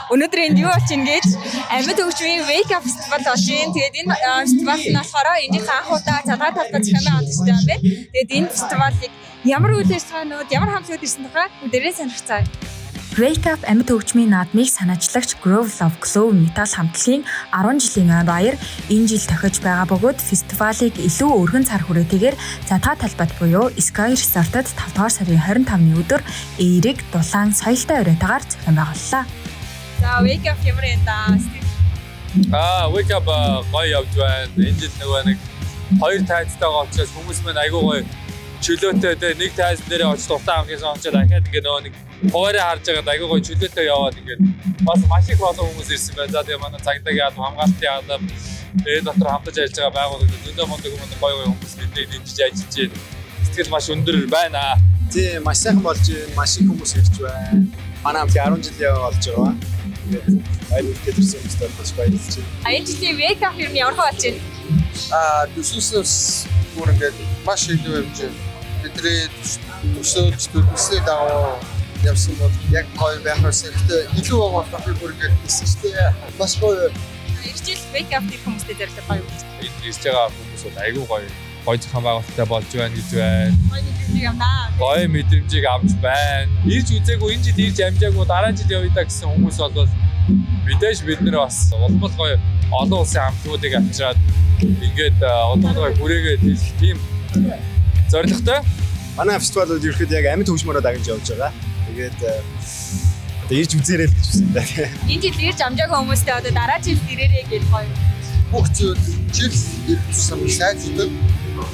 Өнөөдөр энд юу очих гэж амьд хөгжмийн Wake Up фестивал болж байна. Тэгээд энэ фестивал нь болохоор энийг анх удаа цалгаа талбай захиамын онцлог юм байна. Тэгээд энэ фестивалыг ямар үйл ажиллагаанууд, ямар хамтлагууд ирсэн тухай бүгдээрээ сонирхцгаая. Wake Up амьд хөгжмийн наадмыг санаачлагч Groove Love Glow Metal хамтлагийн 10 жилийн баяр энэ жил тохиж байгаа бөгөөд фестивалыг илүү өргөн цар хүрээтэйгээр задгаа талбайд буюу Sky Resort-д 5 дугаар сарын 25-ны өдөр эерэг дулаан соёлтой уриатаагаар захиан байгууллаа. За Wake Up ямар юм да? Wake Up гоё явж байна. Энэ жил нөгөө нэг хоёр тайцтайгаа очиж хүмүүс мань айгүй гоё чөлөөтэй тэ нэг тайз дээрээ очиж дуртай амгээс онцоо дахиад ингээ нөгөө нэг хуваараа харж байгаад айгүй гоё чөлөөтэй яваад ингээд бас маш их олон хүмүүс ирсэн байна. За тэгээ манай цагдаагийн хамгаалтын яадаг энэ дотор хамтаж ажиллаж байгаа байгууллагууд зөндөө мундаг гоё гоё хүмүүс мэдээ дэмжиж ажиллаж байна. Сэтгэл маш өндөр байна. Тийм маш сайхан болж байна. Маш их хүмүүс ирж байна. Манай хамт 10 жил яваа болж байгаа. Тэгээд баяр хүртэл ирсэн хүмүүстээ бас баярлж байна. Энэ жилийн Wake Up юм ямар болж байна? Төсөөс бүр ингээд маш илүү явж байна. Бидний төсөөс дагуу явсан бол яг гоё байх байсан. Гэхдээ илүү байгаа би бүр ингээд хэлсэн шүү дээ. Бас гоё. Иржил Wake Up гэх хүмүүстэй зэрлэг гоё үү? Энэ ирж байгаа хүмүүс бол айгүй гоё зохион байгуулалттай болж байна гэж байна. Гоё мэдрэмж юм даа. Гоё мэдрэмжийг авч байна. Ирж үзээгүй энэ жил ирж амжаагүй дараа жил явъя да гэсэн хүмүүс бол мэдээж бид нэр бас улмал гоё олон улсын хамтлагуудыг авчираад ингээд олон гоё хүрээгээд тийм зорилготой. Манай фестивалууд ерөөхдөө яг амьд хөгжмөөрөө дагнаж явж байгаа. Тэгээд одоо ирж үзээрэй л гэж хүсэн даа. Энэ жил ирж амжаагүй хүмүүстэй одоо дараа жил ирээрэй гэж гоё. Бүх зүйл жил ирсэн сайждаг.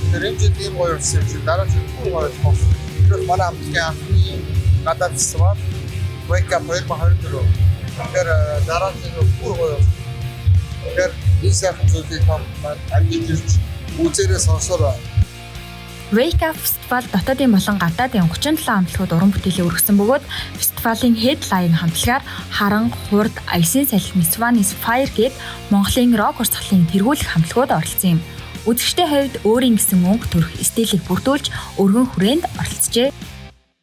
Тэр энэ жил ийм гоё болсон юм чи дараа жил бүр гоё болсон. Тэр манай хамтлагийн анхны гадаад фестивал Wake Up 2024. Тэр дараа жил бүр гоё. Тэр энэ сайхан зүйлийг амьд ирж үзээрэй сонсороо. Wake Up фестивал дотоодын болон гадаадын 37 хамтлагууд уран бүтээлээ өргөсөн бөгөөд фестивалийн headline хамтлагаар Харан, Хурд, Аясын салхи, Nirvana's Fire гээд Монголын рок урсгалын тэргүүлэх хамтлагууд оролцсон юм. Үзэгчдийн хувьд өөрийн гэсэн өнгө төрх стилийг бүрдүүлж өргөн хүрээнд оролцжээ.